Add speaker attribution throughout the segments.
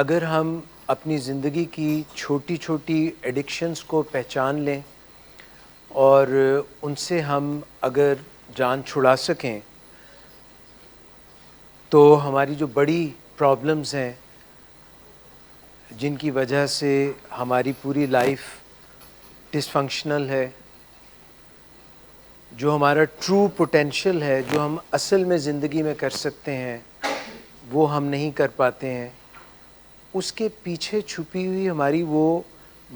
Speaker 1: اگر ہم اپنی زندگی کی چھوٹی چھوٹی ایڈکشنز کو پہچان لیں اور ان سے ہم اگر جان چھڑا سکیں تو ہماری جو بڑی پرابلمز ہیں جن کی وجہ سے ہماری پوری لائف ڈس فنکشنل ہے، جو ہمارا ٹرو پوٹینشیل ہے، جو ہم اصل میں زندگی میں کر سکتے ہیں وہ ہم نہیں کر پاتے ہیں، اس کے پیچھے چھپی ہوئی ہماری وہ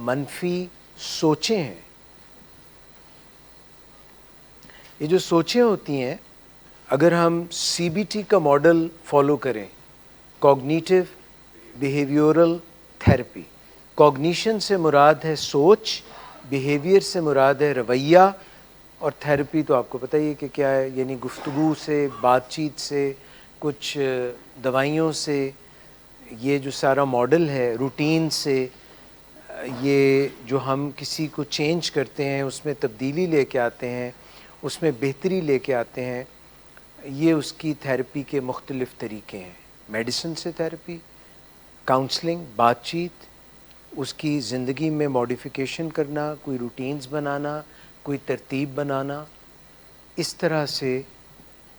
Speaker 1: منفی سوچیں ہیں۔ یہ جو سوچیں ہوتی ہیں، اگر ہم سی بی ٹی کا ماڈل فالو کریں، کوگنیٹو بیہیویورل تھیراپی، کوگنیشن سے مراد ہے سوچ، بیہیویئر سے مراد ہے رویہ، اور تھیراپی تو آپ کو پتہ ہی ہے کہ کیا ہے، یعنی گفتگو سے، بات چیت سے، کچھ دوائیوں سے، یہ جو سارا ماڈل ہے روٹین سے، یہ جو ہم کسی کو چینج کرتے ہیں، اس میں تبدیلی لے کے آتے ہیں، اس میں بہتری لے کے آتے ہیں، یہ اس کی تھیراپی کے مختلف طریقے ہیں۔ میڈیسن سے تھیراپی، کاؤنسلنگ، بات چیت، اس کی زندگی میں موڈیفیکیشن کرنا، کوئی روٹینز بنانا، کوئی ترتیب بنانا، اس طرح سے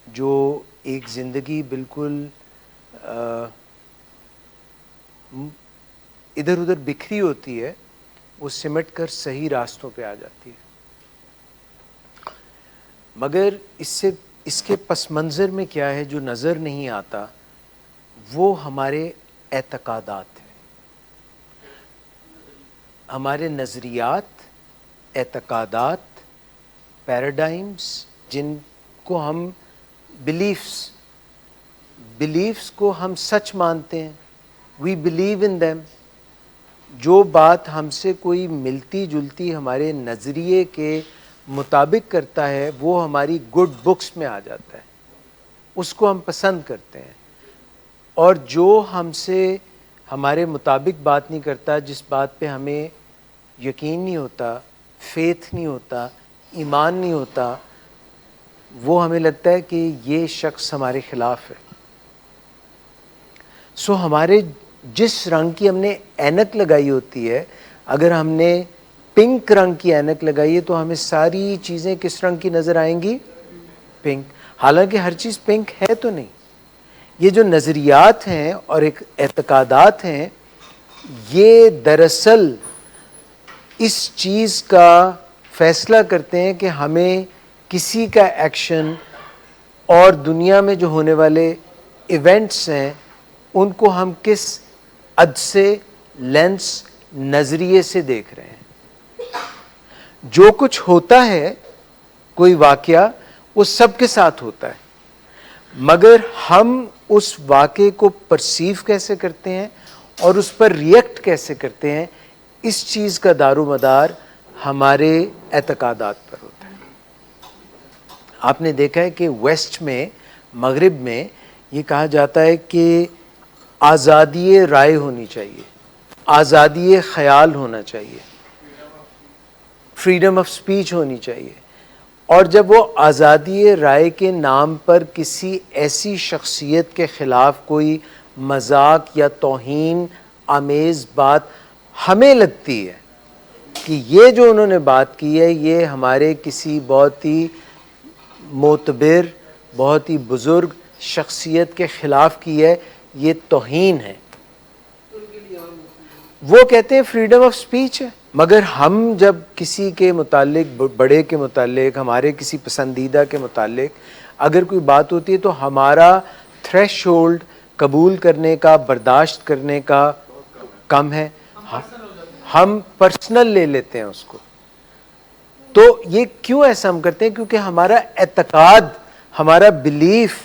Speaker 1: جو ایک زندگی بالکل ادھر ادھر بکھری ہوتی ہے وہ سمٹ کر صحیح راستوں پہ آ جاتی ہے۔ مگر اس کے پس منظر میں کیا ہے جو نظر نہیں آتا، وہ ہمارے اعتقادات ہیں، ہمارے نظریات، اعتقادات، پیراڈائمز، جن کو ہم بلیفز کو ہم سچ مانتے ہیں، وی بلیو ان دیم۔ جو بات ہم سے کوئی ملتی جلتی ہمارے نظریے کے مطابق کرتا ہے وہ ہماری گڈ بکس میں آ جاتا ہے، اس کو ہم پسند کرتے ہیں، اور جو ہم سے ہمارے مطابق بات نہیں کرتا، جس بات پہ ہمیں یقین نہیں ہوتا، فیتھ نہیں ہوتا، ایمان نہیں ہوتا، وہ ہمیں لگتا ہے کہ یہ شخص ہمارے خلاف ہے۔ سو ہمارے جس رنگ کی ہم نے اینک لگائی ہوتی ہے، اگر ہم نے پنک رنگ کی اینک لگائی ہے تو ہمیں ساری چیزیں کس رنگ کی نظر آئیں گی؟ پنک، حالانکہ ہر چیز پنک ہے تو نہیں۔ یہ جو نظریات ہیں اور ایک اعتقادات ہیں، یہ دراصل اس چیز کا فیصلہ کرتے ہیں کہ ہمیں کسی کا ایکشن اور دنیا میں جو ہونے والے ایونٹس ہیں ان کو ہم کس عدسے، لینس، نظریے سے دیکھ رہے ہیں۔ جو کچھ ہوتا ہے، کوئی واقعہ، وہ سب کے ساتھ ہوتا ہے، مگر ہم اس واقعے کو پرسیو کیسے کرتے ہیں اور اس پر ریئیکٹ کیسے کرتے ہیں، اس چیز کا دار و مدار ہمارے اعتقادات پر ہوتا ہے۔ آپ نے دیکھا ہے کہ ویسٹ میں، مغرب میں، یہ کہا جاتا ہے کہ آزادی رائے ہونی چاہیے، آزادی خیال ہونا چاہیے، فریڈم آف سپیچ ہونی چاہیے، اور جب وہ آزادی رائے کے نام پر کسی ایسی شخصیت کے خلاف کوئی مذاق یا توہین آمیز بات ہمیں لگتی ہے کہ یہ جو انہوں نے بات کی ہے یہ ہمارے کسی بہت ہی معتبر، بہت ہی بزرگ شخصیت کے خلاف کی ہے، یہ توہین ہے، وہ کہتے ہیں فریڈم آف سپیچ ہے۔ مگر ہم جب کسی کے متعلق، بڑے کے متعلق، ہمارے کسی پسندیدہ کے متعلق اگر کوئی بات ہوتی ہے تو ہمارا تھریش ہولڈ قبول کرنے کا، برداشت کرنے کا کم ہے، ہم پرسنل لے لیتے ہیں اس کو۔ تو یہ کیوں ایسا ہم کرتے ہیں؟ کیونکہ ہمارا اعتقاد، ہمارا بلیف،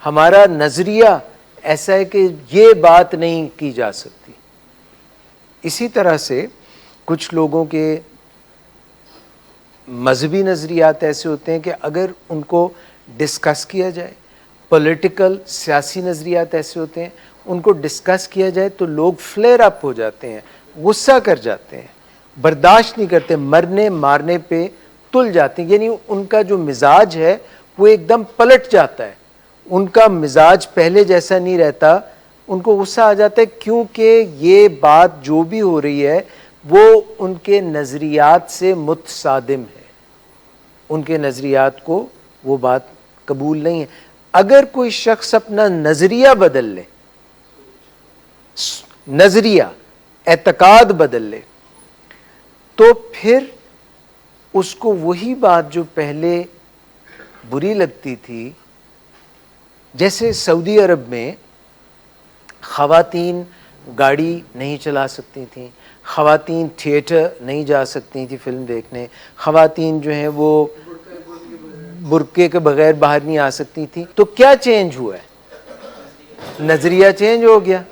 Speaker 1: ہمارا نظریہ ایسا ہے کہ یہ بات نہیں کی جا سکتی۔ اسی طرح سے کچھ لوگوں کے مذہبی نظریات ایسے ہوتے ہیں کہ اگر ان کو ڈسکس کیا جائے، پولیٹیکل، سیاسی نظریات ایسے ہوتے ہیں، ان کو ڈسکس کیا جائے تو لوگ فلیئر اپ ہو جاتے ہیں، غصہ کر جاتے ہیں، برداشت نہیں کرتے، مرنے مارنے پہ تل جاتے ہیں، یعنی ان کا جو مزاج ہے وہ ایک دم پلٹ جاتا ہے، ان کا مزاج پہلے جیسا نہیں رہتا ان کو غصہ آ جاتا ہے کیونکہ یہ بات جو بھی ہو رہی ہے وہ ان کے نظریات سے متصادم ہے، ان کے نظریات کو وہ بات قبول نہیں ہے۔ اگر کوئی شخص اپنا نظریہ بدل لے، نظریہ اعتقاد بدل لے، تو پھر اس کو وہی بات جو پہلے بری لگتی تھی، جیسے سعودی عرب میں خواتین گاڑی نہیں چلا سکتی تھیں، خواتین تھیٹر نہیں جا سکتی تھیں فلم دیکھنے، خواتین جو ہیں وہ برقعے کے بغیر باہر نہیں آ سکتی تھیں، تو کیا چینج ہوا ہے؟ نظریہ چینج ہو گیا۔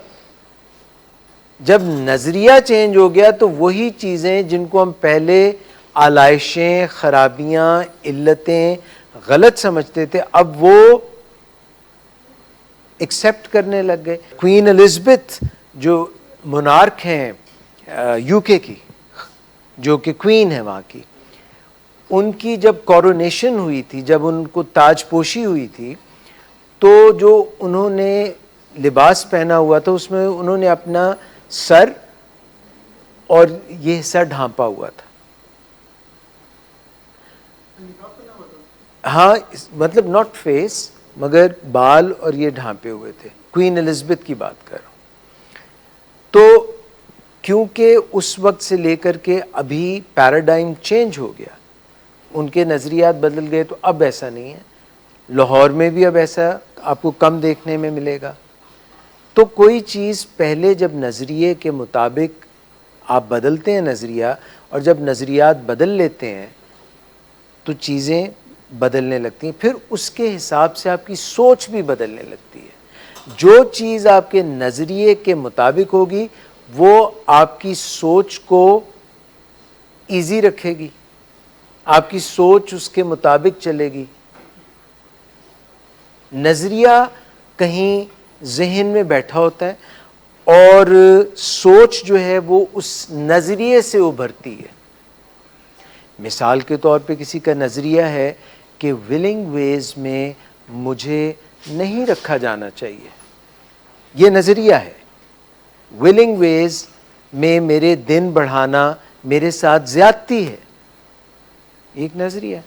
Speaker 1: جب نظریہ چینج ہو گیا تو وہی چیزیں جن کو ہم پہلے آلائشیں، خرابیاں، علتیں غلط سمجھتے تھے، اب وہ ایکسیپٹ کرنے لگ گئے۔ کوئین الزبتھ جو مونارک ہیں یو کے کی، جو کہ کوئین ہے وہاں کی، ان کی جب کورونیشن ہوئی تھی، جب ان کو تاج پوشی ہوئی تھی، تو جو انہوں نے لباس پہنا ہوا تھا اس میں انہوں نے اپنا سر اور یہ حصہ ڈھانپا ہوا تھا۔ ہاں مطلب ناٹ فیس، مگر بال اور یہ ڈھانپے ہوئے تھے۔ کوئین الزبتھ کی بات کر رہا ہوں۔ تو کیونکہ اس وقت سے لے کر کے ابھی پیراڈائم چینج ہو گیا، ان کے نظریات بدل گئے، تو اب ایسا نہیں ہے۔ لاہور میں بھی اب ایسا آپ کو کم دیکھنے میں ملے گا۔ تو کوئی چیز پہلے جب نظریے کے مطابق آپ بدلتے ہیں نظریہ، اور جب نظریات بدل لیتے ہیں تو چیزیں بدلنے لگتی ہیں، پھر اس کے حساب سے آپ کی سوچ بھی بدلنے لگتی ہے۔ جو چیز آپ کے نظریے کے مطابق ہوگی وہ آپ کی سوچ کو ایزی رکھے گی، آپ کی سوچ اس کے مطابق چلے گی۔ نظریہ کہیں ذہن میں بیٹھا ہوتا ہے اور سوچ جو ہے وہ اس نظریے سے ابھرتی ہے۔ مثال کے طور پہ کسی کا نظریہ ہے کہ ولنگ ویز میں مجھے نہیں رکھا جانا چاہیے، یہ نظریہ ہے۔ ولنگ ویز میں میرے دن بڑھانا میرے ساتھ زیادتی ہے، ایک نظریہ۔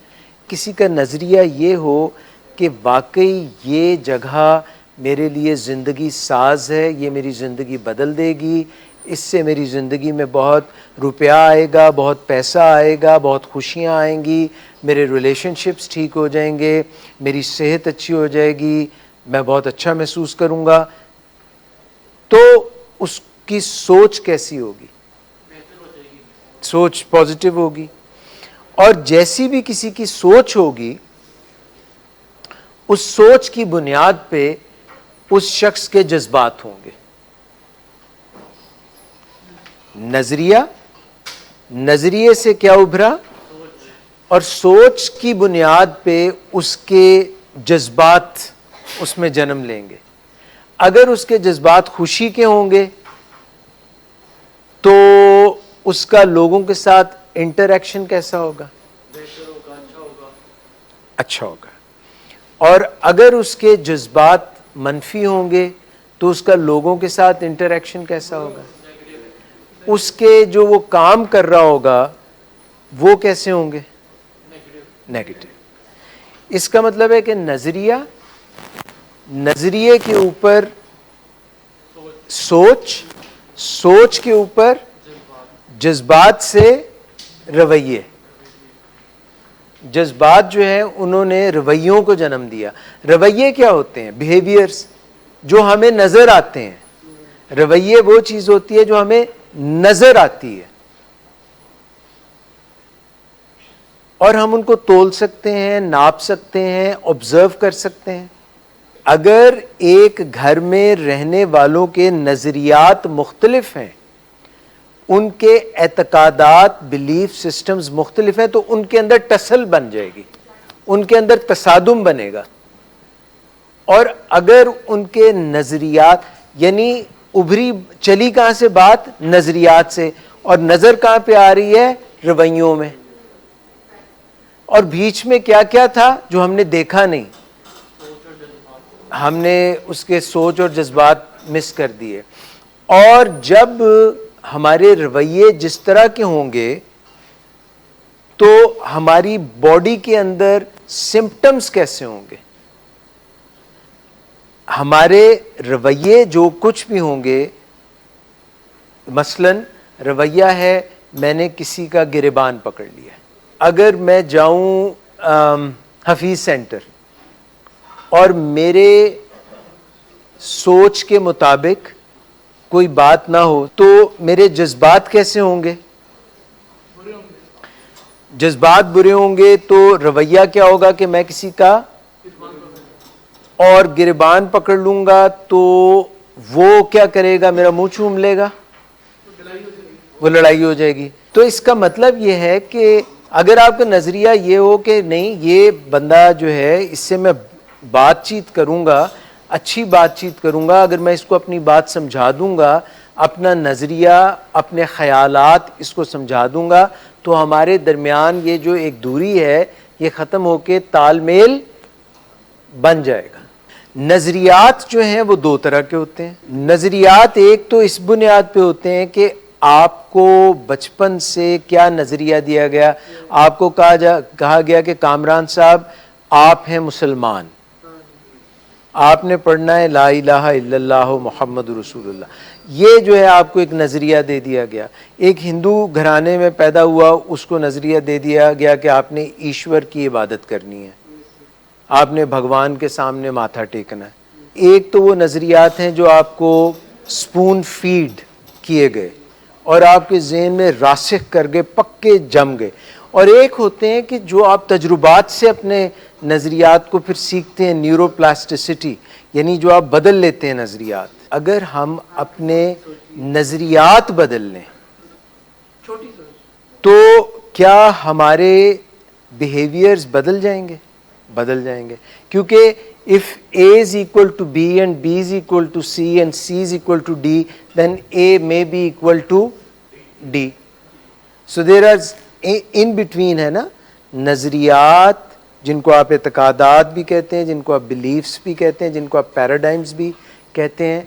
Speaker 1: کسی کا نظریہ یہ ہو کہ واقعی یہ جگہ میرے لیے زندگی ساز ہے، یہ میری زندگی بدل دے گی، اس سے میری زندگی میں بہت روپیہ آئے گا، بہت پیسہ آئے گا، بہت خوشیاں آئیں گی، میرے ریلیشن شپس ٹھیک ہو جائیں گے، میری صحت اچھی ہو جائے گی، میں بہت اچھا محسوس کروں گا۔ تو اس کی سوچ کیسی ہوگی؟ سوچ پازیٹیو ہوگی۔ اور جیسی بھی کسی کی سوچ ہوگی، اس سوچ کی بنیاد پہ اس شخص کے جذبات ہوں گے۔ نظریے سے کیا ابھرا، اور سوچ کی بنیاد پہ اس کے جذبات اس میں جنم لیں گے۔ اگر اس کے جذبات خوشی کے ہوں گے تو اس کا لوگوں کے ساتھ انٹریکشن کیسا ہوگا؟ اچھا ہوگا۔ اور اگر اس کے جذبات منفی ہوں گے تو اس کا لوگوں کے ساتھ انٹریکشن کیسا ہوگا؟ اس کے جو وہ کام کر رہا ہوگا وہ کیسے ہوں گے؟ نیگیٹو۔ اس کا مطلب ہے کہ نظریے کے اوپر سوچ کے اوپر جذبات سے رویے، جذبات جو ہیں انہوں نے رویوں کو جنم دیا۔ رویے کیا ہوتے ہیں؟ بیہیویئرز جو ہمیں نظر آتے ہیں۔ رویے وہ چیز ہوتی ہے جو ہمیں نظر آتی ہے اور ہم ان کو تول سکتے ہیں، ناپ سکتے ہیں، آبزرو کر سکتے ہیں۔ اگر ایک گھر میں رہنے والوں کے نظریات مختلف ہیں، ان کے اعتقادات، بلیف سسٹمز مختلف ہیں، تو ان کے اندر ٹسل بن جائے گی، ان کے اندر تصادم بنے گا۔ اور اگر ان کے نظریات، یعنی ابھری چلی کہاں سے بات؟ نظریات سے، اور نظر کہاں پہ آ رہی ہے؟ رویوں میں۔ اور بیچ میں کیا کیا تھا جو ہم نے دیکھا نہیں؟ ہم نے اس کے سوچ اور جذبات مس کر دیے. اور جب ہمارے رویے جس طرح کے ہوں گے تو ہماری باڈی کے اندر سمپٹمز کیسے ہوں گے. ہمارے رویے جو کچھ بھی ہوں گے، مثلاً رویہ ہے میں نے کسی کا گریبان پکڑ لیا، اگر میں جاؤں حفیظ سینٹر اور میرے سوچ کے مطابق کوئی بات نہ ہو تو میرے جذبات کیسے ہوں گے؟ جذبات برے ہوں گے تو رویہ کیا ہوگا کہ میں کسی کا اور گریبان پکڑ لوں گا تو وہ کیا کرے گا؟ میرا منہ چوم لے گا، وہ لڑائی ہو جائے گی. تو اس کا مطلب یہ ہے کہ اگر آپ کا نظریہ یہ ہو کہ نہیں یہ بندہ جو ہے اس سے میں بات چیت کروں گا، اچھی بات چیت کروں گا، اگر میں اس کو اپنی بات سمجھا دوں گا، اپنا نظریہ اپنے خیالات اس کو سمجھا دوں گا، تو ہمارے درمیان یہ جو ایک دوری ہے یہ ختم ہو کے تال میل بن جائے گا. نظریات جو ہیں وہ دو طرح کے ہوتے ہیں. نظریات ایک تو اس بنیاد پہ ہوتے ہیں کہ آپ کو بچپن سے کیا نظریہ دیا گیا. آپ کو کہا گیا کہ کامران صاحب آپ ہیں مسلمان، آپ نے پڑھنا ہے لا الہ الا اللہ محمد رسول اللہ. یہ جو ہے آپ کو ایک نظریہ دے دیا گیا. ایک ہندو گھرانے میں پیدا ہوا، اس کو نظریہ دے دیا گیا کہ آپ نے ایشور کی عبادت کرنی ہے، آپ نے بھگوان کے سامنے ماتھا ٹیکنا ہے. ایک تو وہ نظریات ہیں جو آپ کو سپون فیڈ کیے گئے اور آپ کے ذہن میں راسخ کر گئے، پکے جم گئے. اور ایک ہوتے ہیں کہ جو آپ تجربات سے اپنے نظریات کو پھر سیکھتے ہیں، نیورو پلاسٹیسٹی، یعنی جو آپ بدل لیتے ہیں نظریات. اگر ہم اپنے نظریات بدل لیں تو کیا ہمارے بیہیویئرز بدل جائیں گے؟ بدل جائیں گے. کیونکہ if A is equal to B and B is equal to C and C is equal to D, then A may be equal to D. So there is in between ہے نا نظریات جن کو آپ اعتقادات بھی کہتے ہیں، جن کو آپ بلیفز بھی کہتے ہیں، جن کو آپ پیراڈائمز بھی کہتے ہیں.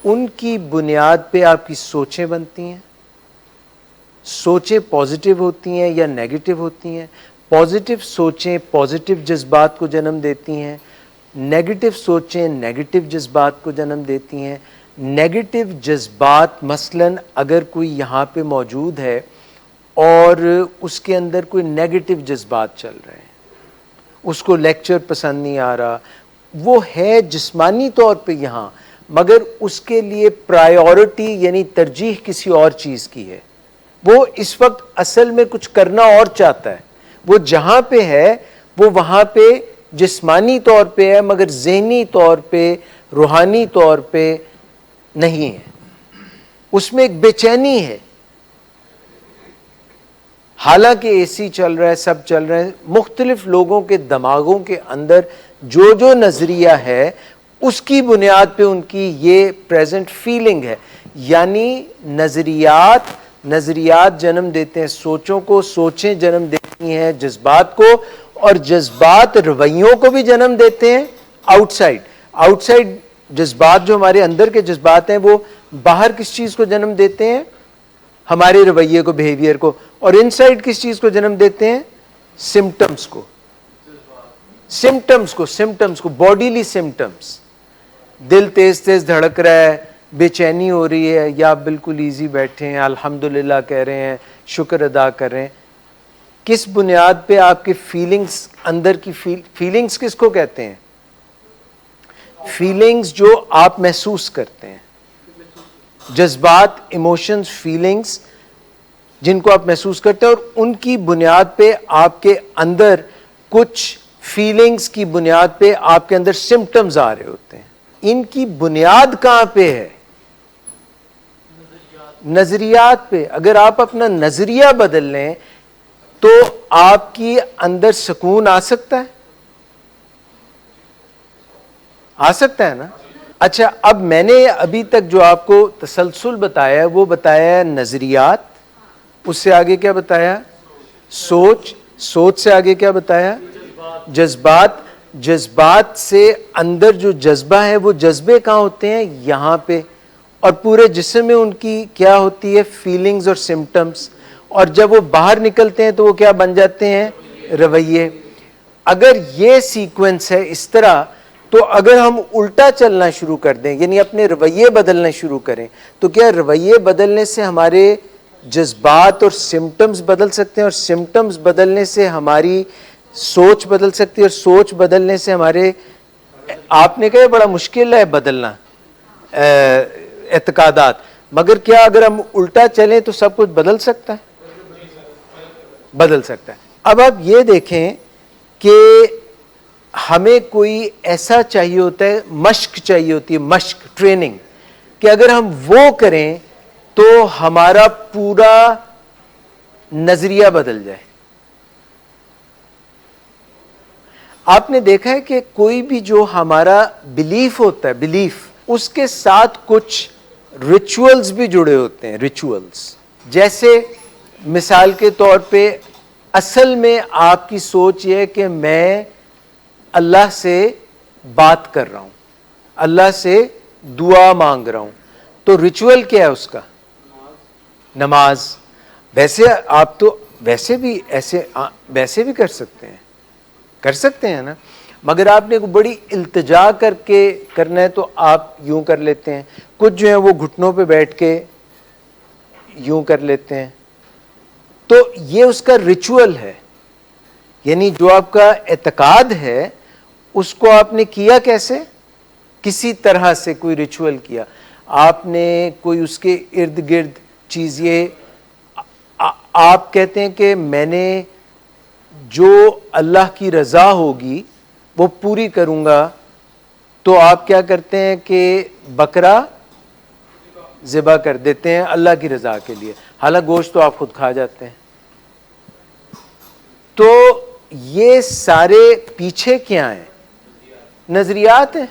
Speaker 1: ان کی بنیاد پہ آپ کی سوچیں بنتی ہیں. سوچیں پازیٹیو ہوتی ہیں یا نیگیٹو ہوتی ہیں. پازیٹیو سوچیں پازیٹیو جذبات کو جنم دیتی ہیں، نیگیٹو سوچیں نیگیٹو جذبات کو جنم دیتی ہیں. نیگیٹو جذبات مثلاً اگر کوئی یہاں پہ موجود ہے اور اس کے اندر کوئی نیگیٹو جذبات چل رہے ہیں، اس کو لیکچر پسند نہیں آ رہا، وہ ہے جسمانی طور پہ یہاں، مگر اس کے لیے پرائیورٹی یعنی ترجیح کسی اور چیز کی ہے. وہ اس وقت اصل میں کچھ کرنا اور چاہتا ہے. وہ جہاں پہ ہے وہ وہاں پہ جسمانی طور پہ ہے مگر ذہنی طور پہ روحانی طور پہ نہیں ہے. اس میں ایک بے چینی ہے. حالانکہ اے سی چل رہا ہے، سب چل رہے ہیں، مختلف لوگوں کے دماغوں کے اندر جو نظریہ ہے اس کی بنیاد پہ ان کی یہ پریزنٹ فیلنگ ہے. یعنی نظریات جنم دیتے ہیں سوچوں کو، سوچیں جنم دیتی ہیں جذبات کو، اور جذبات رویوں کو بھی جنم دیتے ہیں آؤٹ سائڈ جذبات جو ہمارے اندر کے جذبات ہیں وہ باہر کس چیز کو جنم دیتے ہیں؟ ہمارے رویے کو، بیہیویئر کو. اور ان سائڈ کس چیز کو جنم دیتے ہیں؟ سمپٹمز کو باڈیلی سمپٹمز. دل تیز تیز دھڑک رہا ہے، بے چینی ہو رہی ہے، یا آپ بالکل ایزی بیٹھے ہیں، الحمدللہ کہہ رہے ہیں، شکر ادا کر رہے ہیں. کس بنیاد پہ آپ کی فیلنگز، اندر کی فیلنگز کس کو کہتے ہیں؟ فیلنگز جو آپ محسوس کرتے ہیں، جذبات، ایموشنز، فیلنگز جن کو آپ محسوس کرتے ہیں، اور ان کی بنیاد پہ آپ کے اندر کچھ فیلنگز کی بنیاد پہ آپ کے اندر سمپٹمز آ رہے ہوتے ہیں. ان کی بنیاد کہاں پہ ہے؟ نظریات پہ. اگر آپ اپنا نظریہ بدل لیں تو آپ کی اندر سکون آ سکتا ہے نا. اچھا، اب میں نے ابھی تک جو آپ کو تسلسل بتایا ہے وہ بتایا ہے نظریات، اس سے آگے کیا بتایا؟ سوچ سے آگے کیا بتایا؟ جذبات. جذبات سے اندر جو جذبہ ہے وہ جذبے کہاں ہوتے ہیں؟ یہاں پہ. اور پورے جسم میں ان کی کیا ہوتی ہے؟ فیلنگز اور سمٹمز. اور جب وہ باہر نکلتے ہیں تو وہ کیا بن جاتے ہیں؟ رویے. اگر یہ سیکوینس ہے اس طرح، تو اگر ہم الٹا چلنا شروع کر دیں، یعنی اپنے رویے بدلنا شروع کریں، تو کیا رویے بدلنے سے ہمارے جذبات اور سمٹمز بدل سکتے ہیں، اور سمٹمز بدلنے سے ہماری سوچ بدل سکتی ہے، اور سوچ بدلنے سے ہمارے، آپ نے کہا بڑا مشکل ہے بدلنا اعتقادات، مگر کیا اگر ہم الٹا چلیں تو سب کچھ بدل سکتا ہے؟ بدل سکتا ہے. اب آپ یہ دیکھیں کہ ہمیں کوئی ایسا چاہیے ہوتا ہے، مشق چاہیے ہوتی ہے، مشق، ٹریننگ، کہ اگر ہم وہ کریں تو ہمارا پورا نظریہ بدل جائے. آپ نے دیکھا ہے کہ کوئی بھی جو ہمارا بلیف ہوتا ہے، بلیف، اس کے ساتھ کچھ ریچولز بھی جڑے ہوتے ہیں. ریچولز جیسے مثال کے طور پہ اصل میں آپ کی سوچ یہ ہے کہ میں اللہ سے بات کر رہا ہوں، اللہ سے دعا مانگ رہا ہوں، تو ریچول کیا ہے اس کا؟ نماز. ویسے آپ تو ویسے بھی ویسے بھی کر سکتے ہیں نا، مگر آپ نے بڑی التجا کر کے کرنا ہے تو آپ یوں کر لیتے ہیں. کچھ جو ہیں وہ گھٹنوں پہ بیٹھ کے یوں کر لیتے ہیں. تو یہ اس کا ریچول ہے، یعنی جو آپ کا اعتقاد ہے اس کو آپ نے کیا کیسے؟ کسی طرح سے کوئی ریچول کیا آپ نے، کوئی اس کے ارد گرد چیز. یہ آپ کہتے ہیں کہ میں نے جو اللہ کی رضا ہوگی وہ پوری کروں گا، تو آپ کیا کرتے ہیں کہ بکرا ذبح کر دیتے ہیں اللہ کی رضا کے لیے، حالانکہ گوشت تو آپ خود کھا جاتے ہیں. تو یہ سارے پیچھے کیا ہیں؟ نظریات ہیں.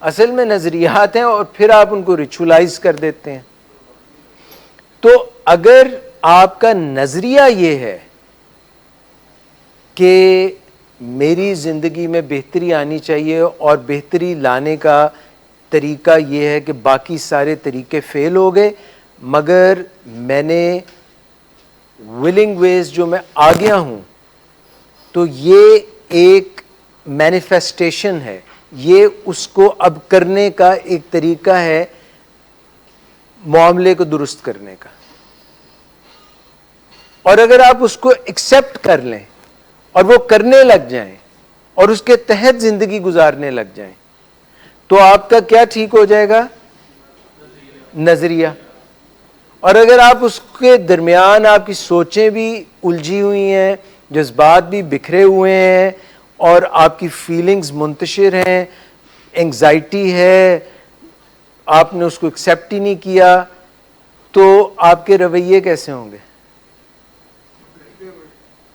Speaker 1: اصل میں نظریات ہیں، اور پھر آپ ان کو ریچولائز کر دیتے ہیں. تو اگر آپ کا نظریہ یہ ہے کہ میری زندگی میں بہتری آنی چاہیے، اور بہتری لانے کا طریقہ یہ ہے کہ باقی سارے طریقے فیل ہو گئے، مگر میں نے ولنگ ویز جو میں آ گیا ہوں، تو یہ ایک مینیفیسٹیشن ہے، یہ اس کو اب کرنے کا ایک طریقہ ہے معاملے کو درست کرنے کا. اور اگر آپ اس کو ایکسپٹ کر لیں اور وہ کرنے لگ جائیں اور اس کے تحت زندگی گزارنے لگ جائیں، تو آپ کا کیا ٹھیک ہو جائے گا؟ نظریہ. اور اگر آپ اس کے درمیان آپ کی سوچیں بھی الجھی ہوئی ہیں، جذبات بھی بکھرے ہوئے ہیں، اور آپ کی فیلنگز منتشر ہیں، انگزائٹی ہے، آپ نے اس کو ایکسیپٹ ہی نہیں کیا، تو آپ کے رویے کیسے ہوں گے؟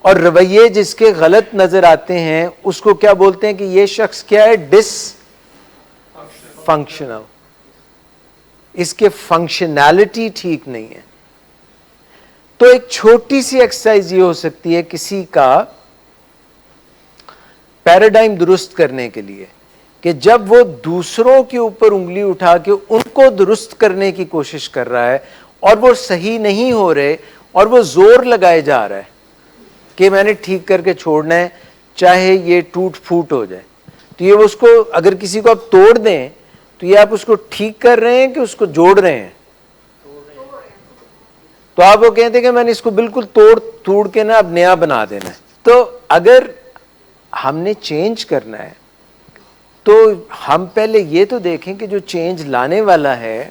Speaker 1: اور رویے جس کے غلط نظر آتے ہیں اس کو کیا بولتے ہیں کہ یہ شخص کیا ہے؟ ڈس فنکشنل. اس کے فنکشنالٹی ٹھیک نہیں ہے. تو ایک چھوٹی سی ایکسرسائز یہ ہو سکتی ہے کسی کا پیراڈائم درست کرنے کے لیے، کہ جب وہ دوسروں کے اوپر انگلی اٹھا کے ان کو درست کرنے کی کوشش کر رہا ہے اور وہ صحیح نہیں ہو رہے، اور وہ زور لگائے جا رہا ہے کہ میں نے ٹھیک کر کے چھوڑنا ہے چاہے یہ ٹوٹ پھوٹ ہو جائے، تو یہ اس کو اگر کسی کو آپ توڑ دیں تو یہ آپ اس کو ٹھیک کر رہے ہیں کہ اس کو جوڑ رہے ہیں؟ تو آپ وہ کہتے ہیں کہ میں نے اس کو بالکل توڑ کے نا اب نیا بنا دینا ہے. تو اگر ہم نے چینج کرنا ہے تو ہم پہلے یہ تو دیکھیں کہ جو چینج لانے والا ہے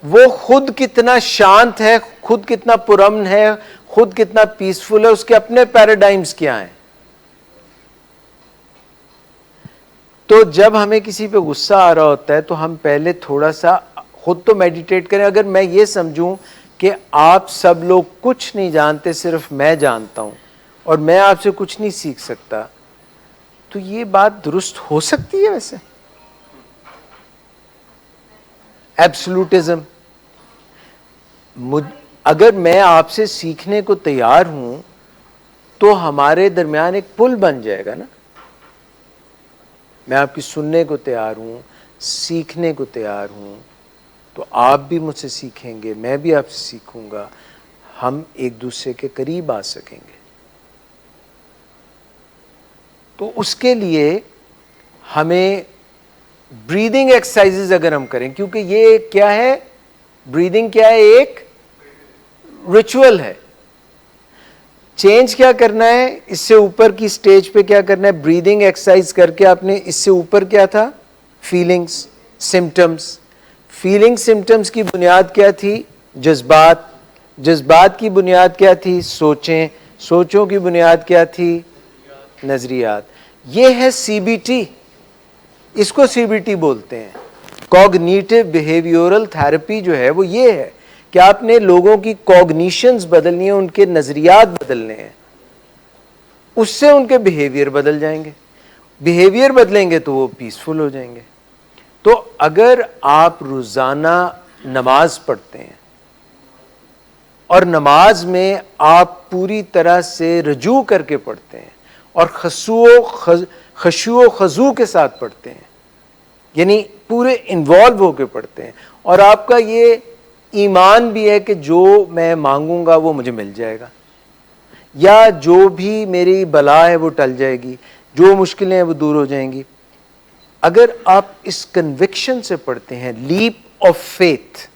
Speaker 1: وہ خود کتنا شانت ہے، خود کتنا پرامن ہے، خود کتنا پیسفل ہے، اس کے اپنے پیراڈائمز کیا ہیں. تو جب ہمیں کسی پہ غصہ آ رہا ہوتا ہے تو ہم پہلے تھوڑا سا خود تو میڈیٹیٹ کریں. اگر میں یہ سمجھوں کہ آپ سب لوگ کچھ نہیں جانتے، صرف میں جانتا ہوں اور میں آپ سے کچھ نہیں سیکھ سکتا، تو یہ بات درست ہو سکتی ہے؟ ویسے ایبسولوٹزم، اگر میں آپ سے سیکھنے کو تیار ہوں تو ہمارے درمیان ایک پل بن جائے گا نا. میں آپ کی سننے کو تیار ہوں, سیکھنے کو تیار ہوں, تو آپ بھی مجھ سے سیکھیں گے, میں بھی آپ سے سیکھوں گا, ہم ایک دوسرے کے قریب آ سکیں گے. تو اس کے لیے ہمیں بریدنگ ایکسرسائزز اگر ہم کریں, کیونکہ یہ کیا ہے, بریدنگ کیا ہے, ایک ریچول ہے. چینج کیا کرنا ہے, اس سے اوپر کی سٹیج پہ کیا کرنا ہے, بریدنگ ایکسرسائز کر کے آپ نے, اس سے اوپر کیا تھا, فیلنگز, سمٹمز. فیلنگ سمٹمز کی بنیاد کیا تھی, جذبات. جذبات کی بنیاد کیا تھی, سوچیں. سوچوں کی بنیاد کیا تھی, نظریات. یہ ہے سی بی ٹی, اس کو سی بی ٹی بولتے ہیں. کوگنیٹو بیہیویورل تھراپی جو ہے وہ یہ ہے کہ آپ نے لوگوں کی کوگنیشنز بدلنی ہیں, ان کے نظریات بدلنے ہیں, اس سے ان کے بیہیویئر بدل جائیں گے. بیہیویئر بدلیں گے تو وہ پیسفل ہو جائیں گے. تو اگر آپ روزانہ نماز پڑھتے ہیں اور نماز میں آپ پوری طرح سے رجوع کر کے پڑھتے ہیں اور خشوع و خضوع کے ساتھ پڑھتے ہیں, یعنی پورے انوالو ہو کے پڑھتے ہیں, اور آپ کا یہ ایمان بھی ہے کہ جو میں مانگوں گا وہ مجھے مل جائے گا, یا جو بھی میری بلا ہے وہ ٹل جائے گی, جو مشکلیں ہیں وہ دور ہو جائیں گی. اگر آپ اس کنوکشن سے پڑھتے ہیں, لیپ آف فیتھ,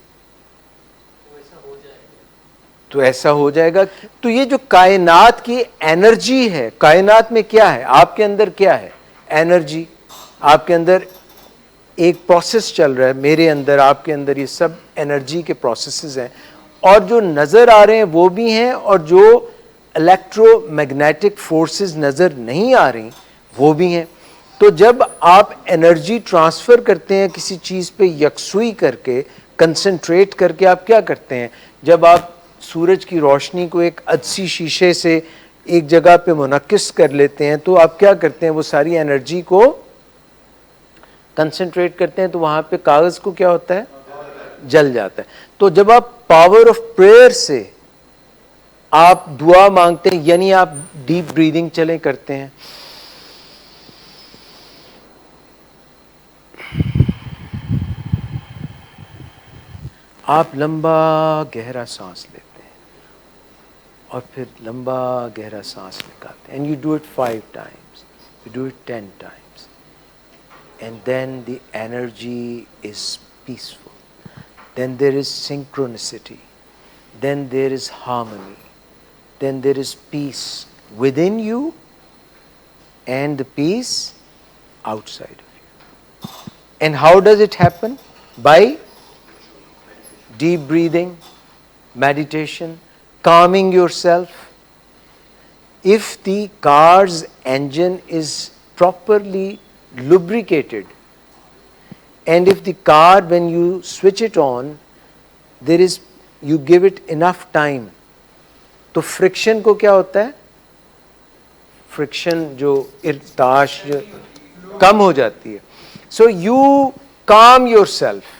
Speaker 1: تو ایسا ہو جائے گا. تو یہ جو کائنات کی انرجی ہے, کائنات میں کیا ہے, آپ کے اندر کیا ہے, انرجی. آپ کے اندر ایک پروسیس چل رہا ہے, میرے اندر, آپ کے اندر, یہ سب انرجی کے پروسیسز ہیں, اور جو نظر آ رہے ہیں وہ بھی ہیں, اور جو الیکٹرو میگنیٹک فورسز نظر نہیں آ رہی وہ بھی ہیں. تو جب آپ انرجی ٹرانسفر کرتے ہیں کسی چیز پہ یکسوئی کر کے, کنسنٹریٹ کر کے, آپ کیا کرتے ہیں, جب آپ سورج کی روشنی کو ایک عدسی شیشے سے ایک جگہ پہ منعکس کر لیتے ہیں, تو آپ کیا کرتے ہیں, وہ ساری انرجی کو کنسنٹریٹ کرتے ہیں, تو وہاں پہ کاغذ کو کیا ہوتا ہے, جل جاتا ہے. تو جب آپ پاور آف پریئر سے آپ دعا مانگتے ہیں, یعنی آپ ڈیپ بریدنگ چلیں کرتے ہیں, آپ لمبا گہرا سانس لیتے ہیں اور پھر لمبا گہرا سانس نکالتے ہیں, and you do it 5 times, you do it 10 times, and then the energy is peaceful, then there is synchronicity, then there is harmony, then there is peace within you and the peace outside of you. And how does it happen? By deep breathing, meditation, calming yourself. If the car's engine is properly lubricated, and if the car, when you switch it on, you give it enough time, تو friction کو کیا ہوتا ہے, friction جو ارتعاش کم ہو جاتی ہے. So you calm yourself,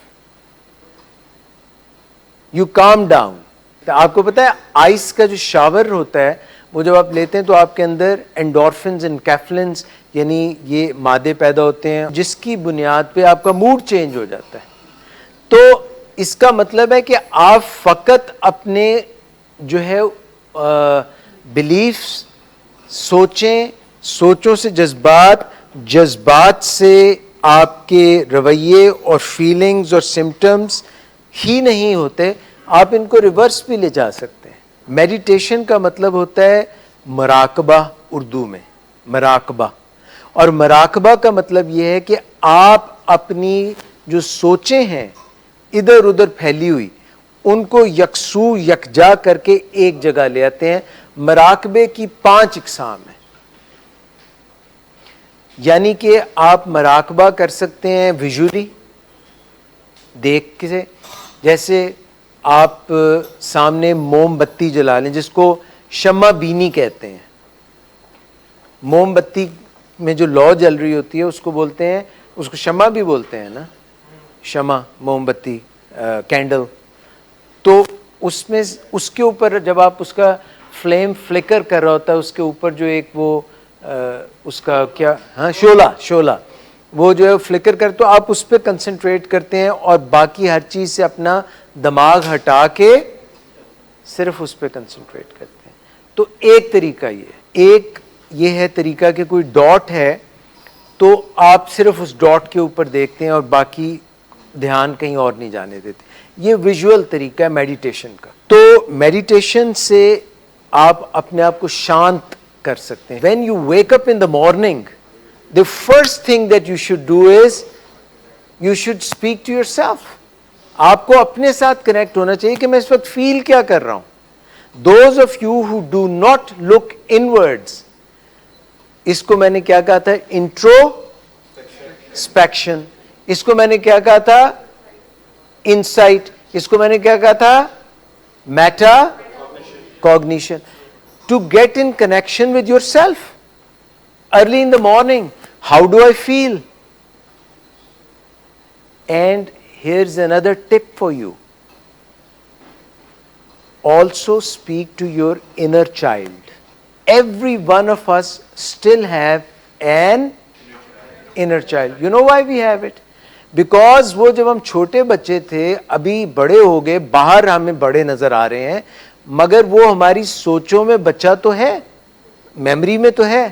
Speaker 1: you calm down. آپ کو پتا ہے آئس کا جو شاور ہوتا ہے, وہ جب آپ لیتے ہیں تو آپ کے اندر انڈورفنز اینڈ کیفلنز, یعنی یہ مادے پیدا ہوتے ہیں جس کی بنیاد پہ آپ کا موڈ چینج ہو جاتا ہے. تو اس کا مطلب ہے کہ آپ فقط اپنے جو ہے بلیفس, سوچیں, سوچوں سے جذبات, جذبات سے آپ کے رویے اور فیلنگز اور سمٹمز ہی نہیں ہوتے, آپ ان کو ریورس بھی لے جا سکتے ہیں. میڈیٹیشن کا مطلب ہوتا ہے مراقبہ, اردو میں مراقبہ, اور مراقبہ کا مطلب یہ ہے کہ آپ اپنی جو سوچیں ہیں ادھر ادھر پھیلی ہوئی, ان کو یکسو یکجا کر کے ایک جگہ لے آتے ہیں. مراقبے کی 5 اقسام ہیں, یعنی کہ آپ مراقبہ کر سکتے ہیں ویژولی, دیکھ کے, جیسے آپ سامنے موم بتی جلا لیں, جس کو شمع بینی کہتے ہیں. موم بتی میں جو لو جل رہی ہوتی ہے اس کو بولتے ہیں, اس کو شمع بھی بولتے ہیں نا, شمع, موم بتی, کینڈل. تو اس میں اس کے اوپر جب آپ اس کا فلیم فلیکر کر رہا ہوتا ہے, اس کے اوپر جو ایک وہ اس کا کیا, ہاں شعلہ وہ جو ہے فلیکر کر, تو آپ اس پہ کنسنٹریٹ کرتے ہیں اور باقی ہر چیز سے اپنا دماغ ہٹا کے صرف اس پہ کنسنٹریٹ کرتے ہیں. تو ایک طریقہ یہ ہے طریقہ کہ کوئی ڈاٹ ہے تو آپ صرف اس ڈاٹ کے اوپر دیکھتے ہیں اور باقی دھیان کہیں اور نہیں جانے دیتے. یہ ویژول طریقہ ہے میڈیٹیشن کا. تو میڈیٹیشن سے آپ اپنے آپ کو شانت کر سکتے ہیں. When you wake up in the morning, the first thing that you should do is you should speak to yourself. آپ کو اپنے ساتھ کنیکٹ ہونا چاہیے کہ میں اس وقت فیل کیا کر رہا ہوں. Those of you who do not look inwards, اس کو میں نے کیا کہا تھا, انٹروسپیکشن. اس کو میں نے کیا کہا تھا, انسائٹ. اس کو میں نے کیا کہا تھا, meta cognition. To get in connection with yourself early in the morning. How do I feel? And here's another tip for you. Also speak to your inner child. Every one of us still have an inner child. You know why we have it? Because وہ جب ہم چھوٹے بچے تھے, ابھی بڑے ہو گئے, باہر ہمیں بڑے نظر آ رہے ہیں, مگر وہ ہماری سوچوں میں بچہ تو ہے, میموری میں تو ہے.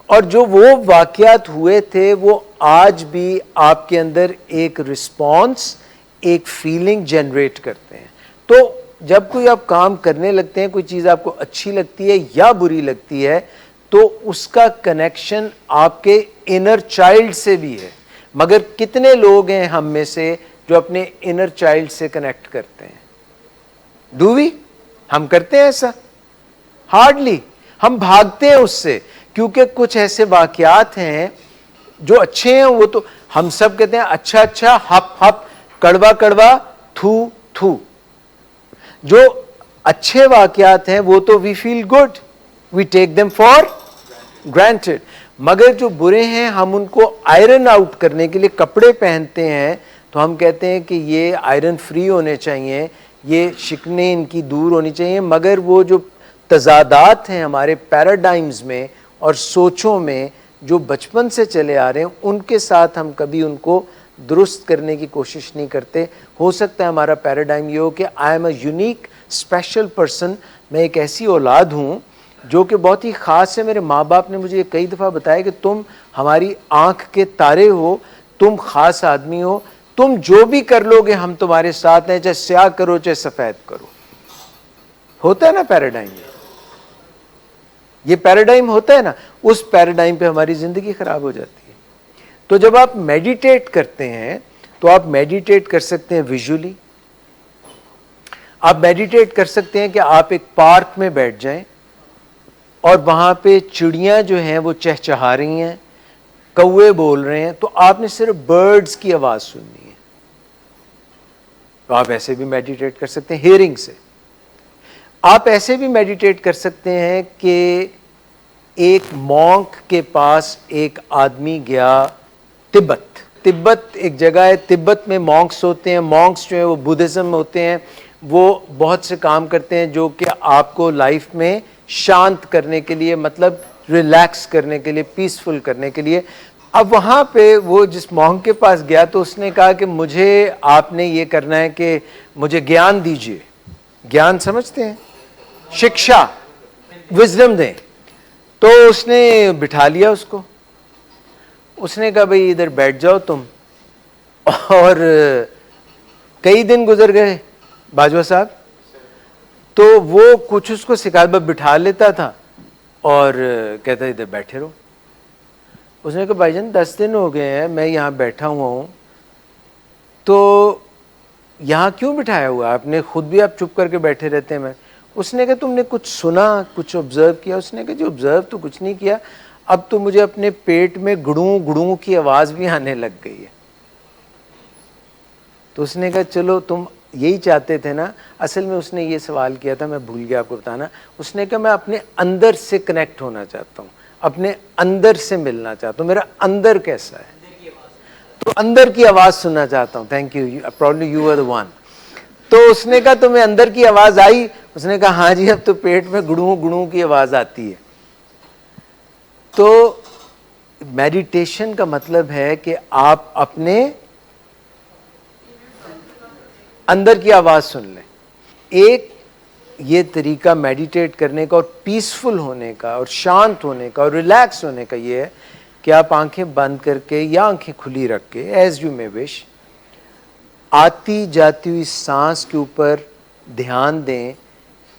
Speaker 1: اور جو وہ واقعات ہوئے تھے وہ آج بھی آپ کے اندر ایک رسپانس, ایک فیلنگ جنریٹ کرتے ہیں. تو جب کوئی آپ کام کرنے لگتے ہیں, کوئی چیز آپ کو اچھی لگتی ہے یا بری لگتی ہے, تو اس کا کنیکشن آپ کے انر چائلڈ سے بھی ہے. مگر کتنے لوگ ہیں ہم میں سے جو اپنے انر چائلڈ سے کنیکٹ کرتے ہیں؟ Do we? ہم کرتے ہیں ایسا؟ ہارڈلی. ہم بھاگتے ہیں اس سے, کیونکہ کچھ ایسے واقعات ہیں جو اچھے ہیں, وہ تو ہم سب کہتے ہیں اچھا اچھا, ہپ ہپ, کڑوا کڑوا, تھو تھو. جو اچھے واقعات ہیں وہ تو we feel good, we take them for granted. مگر جو برے ہیں ہم ان کو آئرن آؤٹ کرنے کے لیے کپڑے پہنتے ہیں, تو ہم کہتے ہیں کہ یہ آئرن فری ہونے چاہیے, یہ شکنیں ان کی دور ہونی چاہیے. مگر وہ جو تضادات ہیں ہمارے پیراڈائمز میں اور سوچوں میں جو بچپن سے چلے آ رہے ہیں, ان کے ساتھ ہم کبھی ان کو درست کرنے کی کوشش نہیں کرتے. ہو سکتا ہے ہمارا پیراڈائم یہ ہو کہ I am a unique special person, میں ایک ایسی اولاد ہوں جو کہ بہت ہی خاص ہے. میرے ماں باپ نے مجھے یہ کئی دفعہ بتایا کہ تم ہماری آنکھ کے تارے ہو, تم خاص آدمی ہو, تم جو بھی کر لو گے ہم تمہارے ساتھ ہیں, چاہے سیاہ کرو چاہے سفید کرو. ہوتا ہے نا پیراڈائم, یہ پیراڈائم ہوتا ہے نا, اس پیراڈائم پہ ہماری زندگی خراب ہو جاتی ہے. تو جب آپ میڈیٹیٹ کرتے ہیں تو آپ میڈیٹیٹ کر سکتے ہیں ویژولی. آپ میڈیٹیٹ کر سکتے ہیں کہ آپ ایک پارک میں بیٹھ جائیں اور وہاں پہ چڑیاں جو ہیں وہ چہچہا رہی ہیں, کوے بول رہے ہیں, تو آپ نے صرف برڈز کی آواز سننی ہے. تو آپ ایسے بھی میڈیٹیٹ کر سکتے ہیں ہیئرنگ سے. آپ ایسے بھی میڈیٹیٹ کر سکتے ہیں کہ ایک مونک کے پاس ایک آدمی گیا. تبت ایک جگہ ہے, تبت میں مونکس ہوتے ہیں. مونکس جو ہیں وہ بدھزم میں ہوتے ہیں, وہ بہت سے کام کرتے ہیں جو کہ آپ کو لائف میں شانت کرنے کے لیے, مطلب ریلیکس کرنے کے لیے, پیسفل کرنے کے لیے. اب وہاں پہ وہ جس مونک کے پاس گیا تو اس نے کہا کہ مجھے آپ نے یہ کرنا ہے کہ مجھے گیان دیجیے. گیان سمجھتے ہیں, شکشا, وزڈم دیں. تو اس نے بٹھا لیا اس کو. اس نے کہا بھئی ادھر بیٹھ جاؤ تم. اور کئی دن گزر گئے باجوہ صاحب, تو وہ کچھ اس کو سکھا بٹھا لیتا تھا اور کہتا ادھر بیٹھے رہو. اس نے کہا بھائی جان 10 دن ہو گئے ہیں میں یہاں بیٹھا ہوا ہوں, تو یہاں کیوں بٹھایا ہوا آپ نے؟ خود بھی آپ چپ کر کے بیٹھے رہتے ہیں. میں اس نے کہا تم نے کچھ سنا, کچھ آبزرو کیا؟ اس نے کہا جو آبزرو تو کچھ نہیں کیا, اب تو مجھے اپنے پیٹ میں گڑوں گڑوں کی آواز بھی آنے لگ گئی ہے. تو اس نے کہا چلو تم یہی چاہتے تھے نا. اصل میں اس نے یہ سوال کیا تھا, میں بھول گیا آپ کو بتانا. اس نے کہا میں اپنے اندر سے کنیکٹ ہونا چاہتا ہوں, اپنے اندر سے ملنا چاہتا ہوں, میرا اندر کیسا ہے, تو اندر کی آواز سننا چاہتا ہوں. Thank you, probably you are the one. تو اس نے کہا تمہیں اندر کی آواز آئی؟ اس نے کہا ہاں جی اب تو پیٹ میں گڑوں گڑوں کی آواز آتی ہے. تو میڈیٹیشن کا مطلب ہے کہ آپ اپنے اندر کی آواز سن لیں. ایک یہ طریقہ میڈیٹیٹ کرنے کا اور پیسفل ہونے کا اور شانت ہونے کا اور ریلیکس ہونے کا یہ ہے کہ آپ آنکھیں بند کر کے یا آنکھیں کھلی رکھ کے ایز یو مے وش آتی جاتی ہوئی سانس کے اوپر دھیان دیں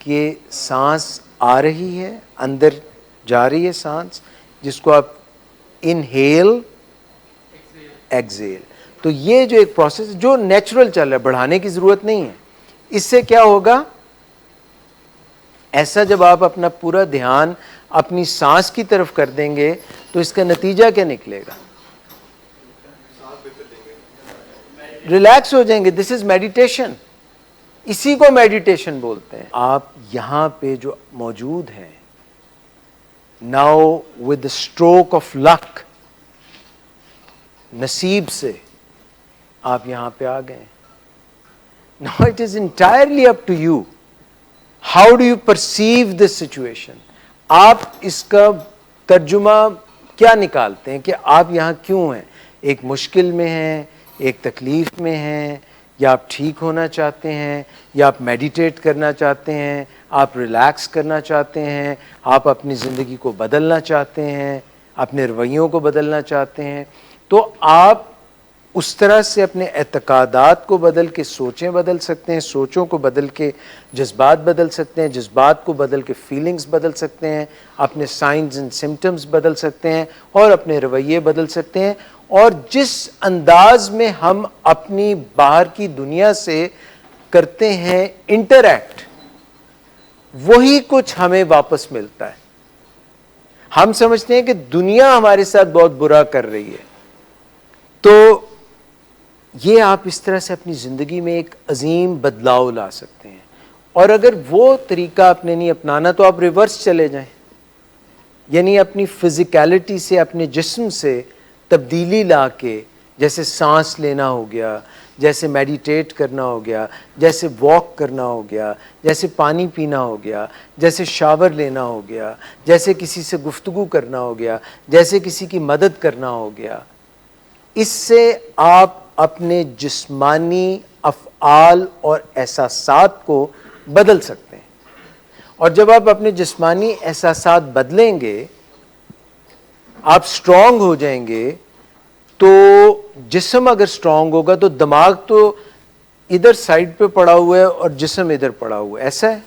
Speaker 1: کہ سانس آ رہی ہے، اندر جا رہی ہے سانس، جس کو آپ انہیل ایکزیل. تو یہ جو ایک پروسیس جو نیچرل چل رہا ہے، بڑھانے کی ضرورت نہیں ہے. اس سے کیا ہوگا؟ ایسا جب آپ اپنا پورا دھیان اپنی سانس کی طرف کر دیں گے تو اس کا نتیجہ کیا نکلے گا؟ ریلیکس ہو جائیں گے. دس از میڈیٹیشن. اسی کو میڈیٹیشن بولتے ہیں. آپ یہاں پہ جو موجود ہیں now with stroke of luck, نصیب سے آپ یہاں پہ آ گئے. Now it is entirely up to you. How do you perceive this situation? آپ اس کا ترجمہ کیا نکالتے ہیں کہ آپ یہاں کیوں ہیں؟ ایک مشکل میں ہیں، ایک تکلیف میں ہیں، یا آپ ٹھیک ہونا چاہتے ہیں، یا آپ میڈیٹیٹ کرنا چاہتے ہیں، آپ ریلیکس کرنا چاہتے ہیں، آپ اپنی زندگی کو بدلنا چاہتے ہیں، اپنے رویوں کو بدلنا چاہتے ہیں. تو آپ اس طرح سے اپنے اعتقادات کو بدل کے سوچیں بدل سکتے ہیں، سوچوں کو بدل کے جذبات بدل سکتے ہیں، جذبات کو بدل کے فیلنگز بدل سکتے ہیں، اپنے سائنز اینڈ سمٹمز بدل سکتے ہیں اور اپنے رویے بدل سکتے ہیں. اور جس انداز میں ہم اپنی باہر کی دنیا سے کرتے ہیں انٹریکٹ، وہی کچھ ہمیں واپس ملتا ہے. ہم سمجھتے ہیں کہ دنیا ہمارے ساتھ بہت برا کر رہی ہے. تو یہ آپ اس طرح سے اپنی زندگی میں ایک عظیم بدلاؤ لا سکتے ہیں. اور اگر وہ طریقہ آپ نے نہیں اپنانا تو آپ ریورس چلے جائیں، یعنی اپنی فزیکیلٹی سے، اپنے جسم سے تبدیلی لا کے، جیسے سانس لینا ہو گیا، جیسے میڈیٹیٹ کرنا ہو گیا، جیسے واک کرنا ہو گیا، جیسے پانی پینا ہو گیا، جیسے شاور لینا ہو گیا، جیسے کسی سے گفتگو کرنا ہو گیا، جیسے کسی کی مدد کرنا ہو گیا. اس سے آپ اپنے جسمانی افعال اور احساسات کو بدل سکتے ہیں. اور جب آپ اپنے جسمانی احساسات بدلیں گے، آپ اسٹرانگ ہو جائیں گے. تو جسم اگر اسٹرانگ ہوگا تو دماغ تو ادھر سائڈ پہ پڑا ہوا ہے اور جسم ادھر پڑا ہوا ہے، ایسا ہے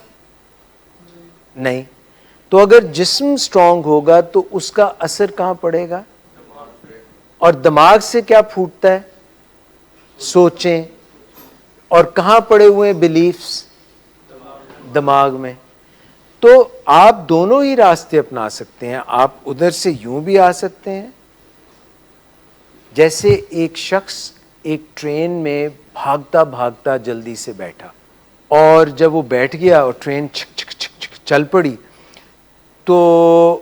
Speaker 1: نہیں. تو اگر جسم اسٹرانگ ہوگا تو اس کا اثر کہاں پڑے گا؟ اور دماغ سے کیا پھوٹتا ہے؟ سوچیں. اور کہاں پڑے ہوئے ہیں بلیفز؟ دماغ میں. تو آپ دونوں ہی راستے اپنا سکتے ہیں. آپ ادھر سے یوں بھی آ سکتے ہیں، جیسے ایک شخص ایک ٹرین میں بھاگتا بھاگتا جلدی سے بیٹھا، اور جب وہ بیٹھ گیا اور ٹرین چھک چھک چھک چھک چل پڑی، تو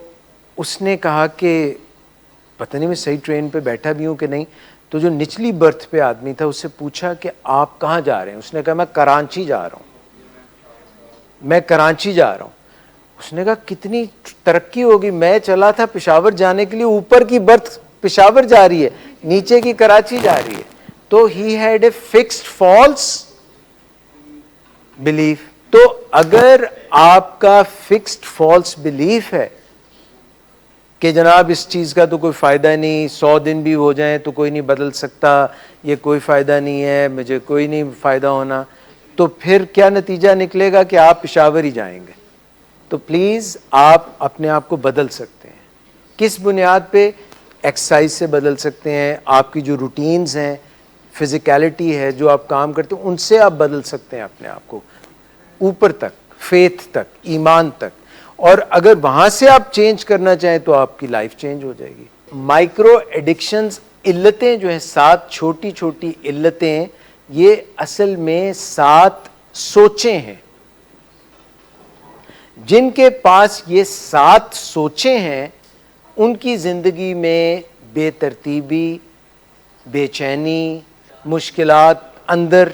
Speaker 1: اس نے کہا کہ پتہ نہیں میں صحیح ٹرین پہ بیٹھا بھی ہوں کہ نہیں. تو جو نچلی برتھ پہ آدمی تھا اس سے پوچھا کہ آپ کہاں جا رہے ہیں؟ اس نے کہا میں کراچی جا رہا ہوں، میں کراچی جا رہا ہوں. اس نے کہا کتنی ترقی ہوگی، میں چلا تھا پشاور جانے کے لیے، اوپر کی برتھ پشاور جا رہی ہے، نیچے کی کراچی جا رہی ہے. تو he had a fixed false belief. تو اگر آپ کا فکسڈ فالس بلیف ہے کہ جناب اس چیز کا تو کوئی فائدہ نہیں، 100 دن بھی ہو جائیں تو کوئی نہیں بدل سکتا، یہ کوئی فائدہ نہیں ہے، مجھے کوئی نہیں فائدہ ہونا، تو پھر کیا نتیجہ نکلے گا کہ آپ پشاور ہی جائیں گے. تو پلیز آپ اپنے آپ کو بدل سکتے ہیں. کس بنیاد پہ؟ ایکسرسائز سے بدل سکتے ہیں. آپ کی جو روٹینز ہیں، فزیکیلٹی ہے، جو آپ کام کرتے ہیں، ان سے آپ بدل سکتے ہیں اپنے آپ کو اوپر تک، فیتھ تک، ایمان تک. اور اگر وہاں سے آپ چینج کرنا چاہیں تو آپ کی لائف چینج ہو جائے گی. مائکرو ایڈکشنز، علتیں جو ہیں 7 چھوٹی چھوٹی علتیں، یہ اصل میں 7 سوچیں ہیں. جن کے پاس یہ 7 سوچیں ہیں ان کی زندگی میں بے ترتیبی، بے چینی، مشکلات اندر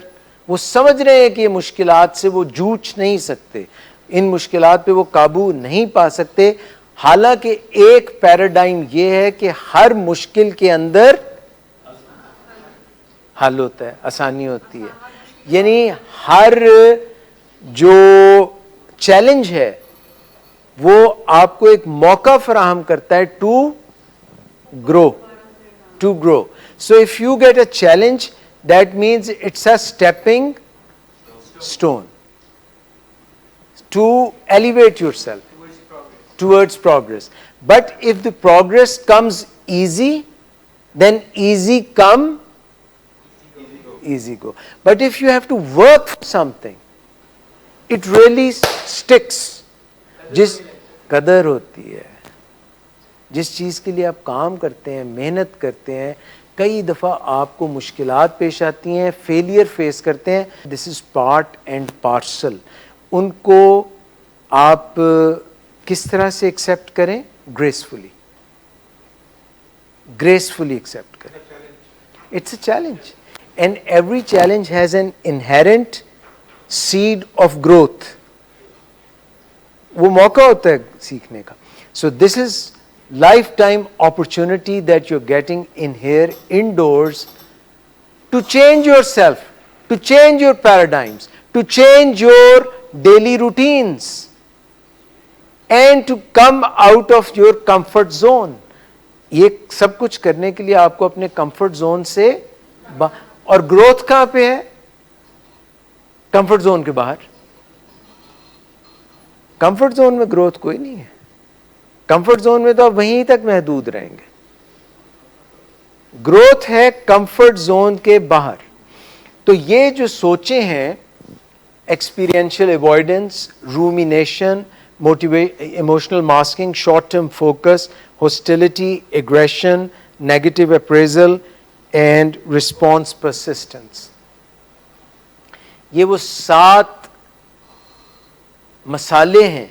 Speaker 1: وہ سمجھ رہے ہیں کہ یہ مشکلات سے وہ جوجھ نہیں سکتے, ان مشکلات پہ وہ قابو نہیں پا سکتے, حالانکہ ایک پیراڈائم یہ ہے کہ ہر مشکل کے اندر حل ہوتا ہے, آسانی ہوتی ہے. یعنی ہر جو چیلنج ہے وہ آپ کو ایک موقع فراہم کرتا ہے to grow. So if you get a challenge, that means it's a stepping stone to elevate yourself towards progress. But if the progress comes easy, then easy come, easy go. But if you have to work for something, it really sticks. جس قدر ہوتی ہے, جس چیز کے لیے آپ کام کرتے ہیں, محنت کرتے ہیں, کئی دفعہ آپ کو مشکلات پیش آتی ہیں, فیلئر فیس کرتے ہیں, this is part and parcel. ان کو آپ کس طرح سے ایکسیپٹ کریں؟ گریسفلی ایکسیپٹ کریں. It's a challenge and every challenge has an inherent seed of growth. وہ موقع ہوتا ہے سیکھنے کا. سو دس از lifetime opportunity that you're getting in here indoors to change yourself, to change your paradigms, to change your daily routines and to come out of your comfort zone. یہ سب کچھ کرنے کے لیے آپ کو اپنے کمفرٹ زون سے اور گروتھ کہاں پہ ہے؟ کمفرٹ زون کے باہر. کمفرٹ زون میں گروتھ کوئی نہیں ہے. کمفرٹ زون میں تو آپ وہیں تک محدود رہیں گے. گروتھ ہے کمفرٹ زون کے باہر. تو یہ جو سوچیں ہیں, experiential avoidance, rumination, emotional masking, short term focus, hostility, aggression, negative appraisal and response persistence, یہ وہ 7 مسالے ہیں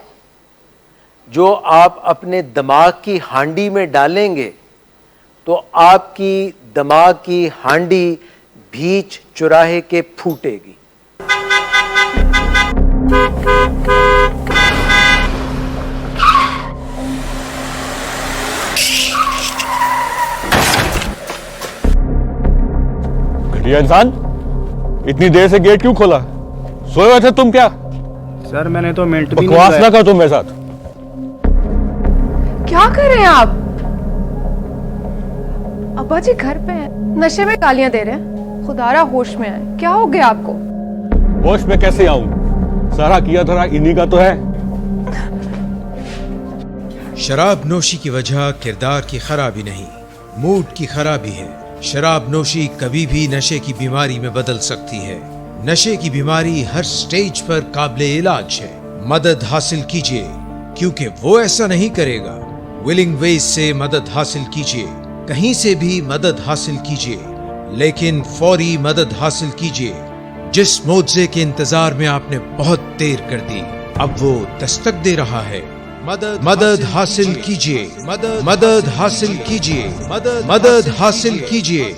Speaker 1: جو آپ اپنے دماغ کی ہانڈی میں ڈالیں گے تو آپ کی دماغ کی ہانڈی بھیچ چوراہے کے پھوٹے گی.
Speaker 2: گھٹیا انسان, اتنی دیر سے گیٹ کیوں کھولا؟ سوئے ہوئے تھے تم کیا؟
Speaker 3: سر میں نے تو منٹ بھی
Speaker 2: بکواس نہ کر تم میرے ساتھ.
Speaker 4: کیا کر رہے ہیں آپ؟ ابا جی گھر پہ ہیں, نشے میں گالیاں دے رہے ہیں. خدارا ہوش میں آئے, کیا ہو گیا آپ کو؟
Speaker 2: ہوش میں کیسے آؤں؟ سارا کیا دھرا انہی کا تو ہے.
Speaker 5: شراب نوشی کی وجہ کردار کی خرابی نہیں, موڈ کی خرابی ہے. شراب نوشی کبھی بھی نشے کی بیماری میں بدل سکتی ہے. نشے کی بیماری ہر سٹیج پر قابل علاج ہے. مدد حاصل کیجیے, کیونکہ وہ ایسا نہیں کرے گا. ولنگ ویز سے مدد حاصل کیجیے, کہیں سے بھی مدد حاصل کیجیے, لیکن فوری مدد حاصل کیجیے. جس معجزے کے انتظار میں آپ نے بہت دیر کر دی, اب وہ دستک دے رہا ہے. مدد حاصل کیجیے, مدد حاصل کیجیے, مدد حاصل کیجیے.